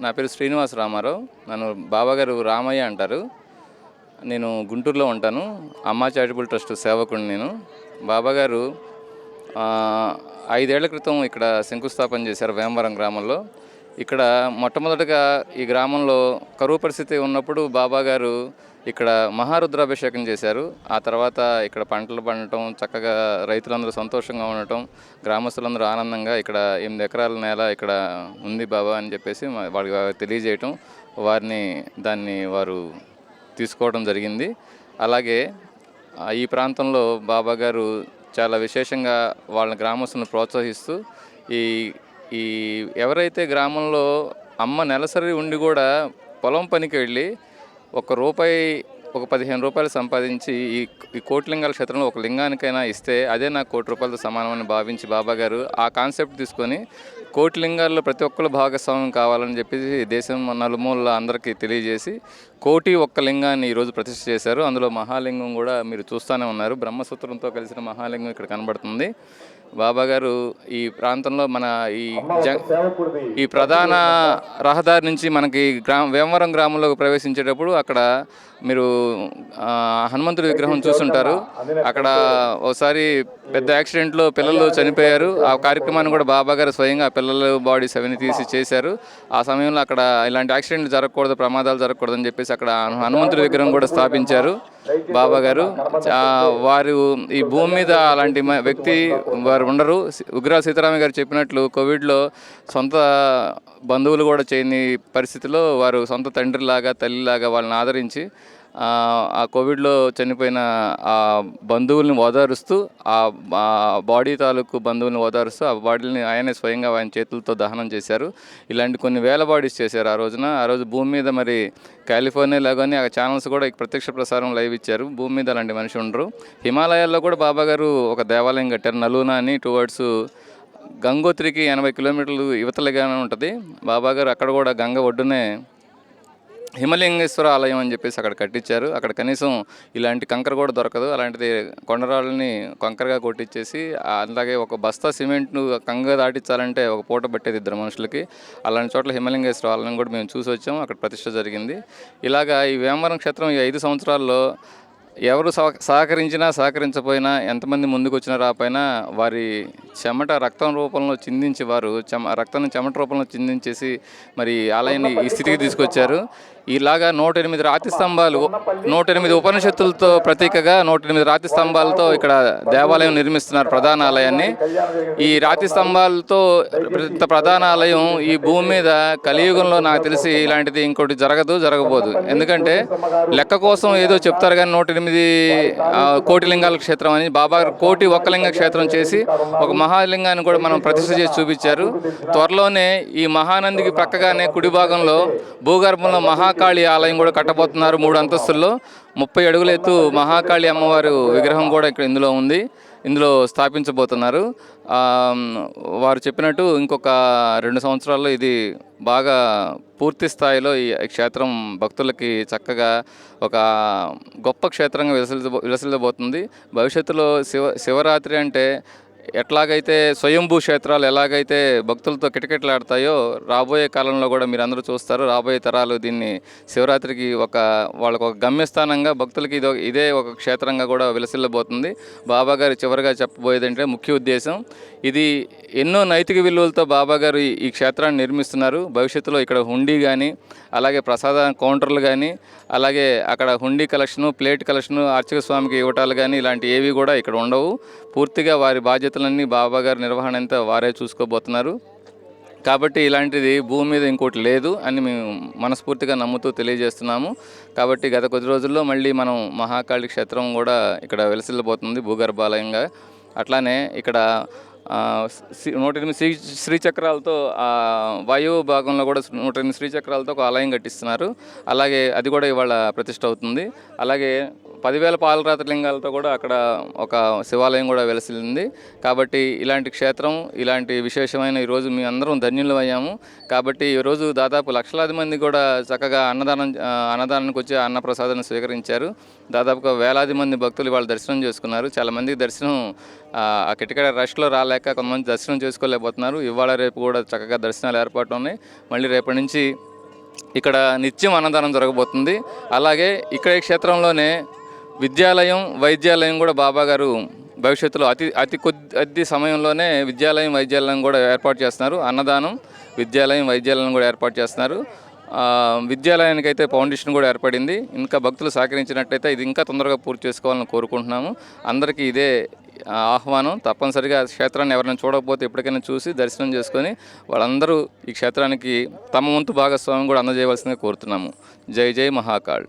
నా పేరు శ్రీనివాస రామారావు. నన్ను బాబాగారు రామయ్య అంటారు. నేను గుంటూరులో ఉంటాను. అమ్మా చారిటబుల్ ట్రస్ట్ సేవకుడిని నేను. బాబాగారు 5 ఏళ్ల క్రితం ఇక్కడ శంకుస్థాపన చేశారు వేమవరం గ్రామంలో. ఇక్కడ మొట్టమొదటగా ఈ గ్రామంలో కరువు పరిస్థితి ఉన్నప్పుడు బాబాగారు ఇక్కడ మహారుద్రాభిషేకం చేశారు. ఆ తర్వాత ఇక్కడ పంటలు పండటం, చక్కగా రైతులందరూ సంతోషంగా ఉండటం, గ్రామస్తులందరూ ఆనందంగా ఇక్కడ 8 ఎకరాల నేల ఇక్కడ ఉంది బాబా అని చెప్పేసి వాళ్ళకి తెలియజేయటం, దాన్ని వారు తీసుకోవడం జరిగింది. అలాగే ఈ ప్రాంతంలో బాబాగారు చాలా విశేషంగా వాళ్ళ గ్రామస్తులను ప్రోత్సహిస్తూ ఈ ఈ ఎవరైతే గ్రామంలో అమ్మ నెలసరి ఉండి కూడా పొలం పనికి వెళ్ళి ఒక 15 రూపాయలు సంపాదించి ఈ కోటిలింగాల క్షేత్రంలో ఒక లింగానికైనా ఇస్తే అదే నాకు ₹1,00,00,000 సమానమని భావించి బాబాగారు ఆ కాన్సెప్ట్ తీసుకొని కోటిలింగాల్లో ప్రతి ఒక్కరు భాగస్వామ్యం కావాలని చెప్పేసి దేశం నలుమూలల అందరికీ తెలియజేసి 1,01 లింగాన్ని ఈరోజు ప్రతిష్ఠ చేశారు. అందులో మహాలింగం కూడా మీరు చూస్తూనే ఉన్నారు. బ్రహ్మసూత్రంతో కలిసిన మహాలింగం ఇక్కడ కనబడుతుంది. బాబాగారు ఈ ప్రాంతంలో మన ఈ ప్రధాన రహదారి నుంచి మనకి వేమవరం గ్రామంలోకి ప్రవేశించేటప్పుడు అక్కడ మీరు హనుమంతుడి విగ్రహం చూస్తుంటారు. అక్కడ ఒకసారి పెద్ద యాక్సిడెంట్లో పిల్లలు చనిపోయారు. ఆ కార్యక్రమాన్ని కూడా బాబాగారు స్వయంగా ఆ పిల్లల బాడీస్ అవన్నీ తీసి చేశారు. ఆ సమయంలో అక్కడ ఇలాంటి యాక్సిడెంట్లు జరగకూడదు, ప్రమాదాలు జరగకూడదు అని చెప్పేసి అక్కడ హనుమంతుడి విగ్రహం కూడా స్థాపించారు బాబాగారు. వారు ఈ భూమి మీద అలాంటి వ్యక్తి వారు ఉండరు. ఉగ్రాల సీతారామయ్య గారు చెప్పినట్లు కోవిడ్లో సొంత బంధువులు కూడా చేయని పరిస్థితిలో వారు సొంత తండ్రిలాగా తల్లిలాగా వాళ్ళని ఆదరించి ఆ కోవిడ్లో చనిపోయిన ఆ బంధువుల్ని ఓదారుస్తూ ఆ బాడీ తాలూకు బంధువుల్ని ఓదారుస్తూ ఆ బాడీని ఆయనే స్వయంగా ఆయన చేతులతో దహనం చేశారు. ఇలాంటి కొన్ని వేల బాడీస్ చేశారు ఆ రోజు భూమి మీద. మరి కాలిఫోర్నియాలో కానీ ఆ ఛానల్స్ కూడా ప్రత్యక్ష ప్రసారం లైవ్ ఇచ్చారు. భూమి మీద అలాంటి మనిషి ఉండరు. హిమాలయాల్లో కూడా బాబాగారు ఒక దేవాలయం కట్టారు, నలూనా అని. టువర్డ్స్ గంగోత్రికి 80 కిలోమీటర్లు యువతలుగానే ఉంటుంది. బాబాగారు అక్కడ కూడా గంగ ఒడ్డునే హిమలింగేశ్వర ఆలయం అని చెప్పేసి అక్కడ కట్టించారు. అక్కడ కనీసం ఇలాంటి కంకర కూడా దొరకదు. అలాంటిది కొండరాళ్ళని కంకరగా కొట్టించేసి అలాగే ఒక బస్తా సిమెంట్ను కంగ దాటించాలంటే ఒక పూట పట్టేది 2 మనుషులకి. అలాంటి చోట్ల హిమలింగేశ్వర ఆలయం కూడా మేము చూసి వచ్చాము. అక్కడ ప్రతిష్ఠ జరిగింది. ఇలాగా ఈ వేమవరం క్షేత్రం ఈ 5 సంవత్సరాల్లో ఎవరు సహకరించినా సహకరించపోయినా, ఎంతమంది ముందుకు వచ్చినా రాపోయినా వారి రక్తం రూపంలో చిందించి వారు రక్తాన్ని చెమట రూపంలో చిందించేసి మరి ఆలయాన్ని ఈ స్థితికి తీసుకొచ్చారు. ఇలాగా 108 రాతి స్తంభాలు, 108 ఉపనిషత్తులతో ప్రతీకగా 108 రాతి స్తంభాలతో ఇక్కడ దేవాలయం నిర్మిస్తున్నారు, ప్రధాన ఆలయాన్ని. ఈ రాతి స్తంభాలతో ప్రధాన ఆలయం ఈ భూమి మీద కలియుగంలో నాకు తెలిసి ఇలాంటిది ఇంకోటి జరగబోదు. ఎందుకంటే లెక్క కోసం ఏదో చెప్తారు కానీ 108 కోటిలింగాల క్షేత్రం అని బాబా 1,01 లింగ క్షేత్రం చేసి ఒక మహాలింగాన్ని కూడా మనం ప్రతిష్ఠ చేసి చూపించారు. త్వరలోనే ఈ మహానందికి ప్రక్కగానే కుడి భాగంలో భూగర్భంలో మహాకాళి ఆలయం కూడా కట్టబోతున్నారు. 3 అంతస్తుల్లో 30 అడుగుల ఎత్తు మహాకాళి అమ్మవారు విగ్రహం కూడా ఇందులో స్థాపించబోతున్నారు. వారు చెప్పినట్టు ఇంకొక 2 సంవత్సరాల్లో ఇది బాగా పూర్తి స్థాయిలో ఈ క్షేత్రం భక్తులకి చక్కగా ఒక గొప్ప క్షేత్రంగా విలసిల్లబోతుంది. భవిష్యత్తులో శివరాత్రి అంటే ఎట్లాగైతే స్వయంభూ క్షేత్రాలు ఎలాగైతే భక్తులతో కిటకిటలాడతాయో రాబోయే కాలంలో కూడా మీరు అందరూ చూస్తారు. రాబోయే తరాలు దీన్ని శివరాత్రికి వాళ్ళకు ఒక గమ్యస్థానంగా భక్తులకి ఇదే ఒక క్షేత్రంగా కూడా విలసిల్లబోతుంది. బాబాగారు చివరిగా చెప్పబోయేదంటే ముఖ్య ఉద్దేశం ఇది. ఎన్నో నైతిక విలువలతో బాబాగారు ఈ క్షేత్రాన్ని నిర్మిస్తున్నారు. భవిష్యత్తులో ఇక్కడ హుండీ కానీ, అలాగే ప్రసాద కౌంటర్లు కానీ, అలాగే అక్కడ హుండీ కలెక్షను, ప్లేట్ కలెక్షను, అర్చక స్వామికి ఇవ్వటాలు కానీ ఇలాంటి ఏవి కూడా ఇక్కడ ఉండవు. పూర్తిగా వారి బాధ్యతలన్నీ బాబాగారి నిర్వహణ అంతా వారే చూసుకోబోతున్నారు. కాబట్టి ఇలాంటిది భూమి మీద ఇంకోటి లేదు అని మేము మనస్ఫూర్తిగా నమ్ముతూ తెలియజేస్తున్నాము. కాబట్టి గత కొద్ది రోజుల్లో మళ్ళీ మనం మహాకాళి క్షేత్రం కూడా ఇక్కడ వెలసిల్లబోతుంది భూగర్భాలయంగా. అట్లానే ఇక్కడ 108 శ్రీచక్రాలతో వాయువు భాగంలో కూడా 108 శ్రీచక్రాలతో ఒక ఆలయం కట్టిస్తున్నారు. అలాగే అది కూడా ఇవాళ ప్రతిష్ఠ అవుతుంది. అలాగే 10,000 పాలరాతి లింగాలతో కూడా అక్కడ ఒక శివాలయం కూడా వెలసిల్లింది. కాబట్టి ఇలాంటి క్షేత్రం, ఇలాంటి విశేషమైన ఈరోజు మీ అందరం ధన్యులు అయ్యాము. కాబట్టి ఈరోజు దాదాపు లక్షలాది మంది కూడా చక్కగా అన్నదానానికి వచ్చి అన్నప్రసాదాన్ని స్వీకరించారు. దాదాపుగా వేలాది మంది భక్తులు ఇవాళ దర్శనం చేసుకున్నారు. చాలామంది దర్శనం ఆ కిటకిట రష్లో రాలేక కొంతమంది దర్శనం చేసుకోలేకపోతున్నారు. ఇవాళ రేపు కూడా చక్కగా దర్శనాలు ఏర్పాటు ఉన్నాయి. మళ్ళీ రేపటి నుంచి ఇక్కడ నిత్యం అన్నదానం జరగబోతుంది. అలాగే ఇక్కడ ఈ క్షేత్రంలోనే విద్యాలయం, వైద్యాలయం కూడా బాబా గారు భవిష్యత్తులో అతి సమయంలోనే వైద్యాలయం కూడా ఏర్పాటు చేస్తున్నారు. అన్నదానం, విద్యాలయం, వైద్యాలయం కూడా ఏర్పాటు చేస్తున్నారు. విద్యాలయానికి అయితే ఫౌండేషన్ కూడా ఏర్పడింది. ఇంకా భక్తులు సహకరించినట్టయితే ఇది ఇంకా తొందరగా పూర్తి చేసుకోవాలని కోరుకుంటున్నాము. అందరికీ ఇదే ఆహ్వానం. తప్పనిసరిగా క్షేత్రాన్ని ఎవరైనా చూడకపోతే ఎప్పటికైనా చూసి దర్శనం చేసుకొని వాళ్ళందరూ ఈ క్షేత్రానికి తమ వంతు భాగస్వామ్యం కూడా అందజేయవలసిందిగా కోరుతున్నాము. జై జై మహాకాళ్.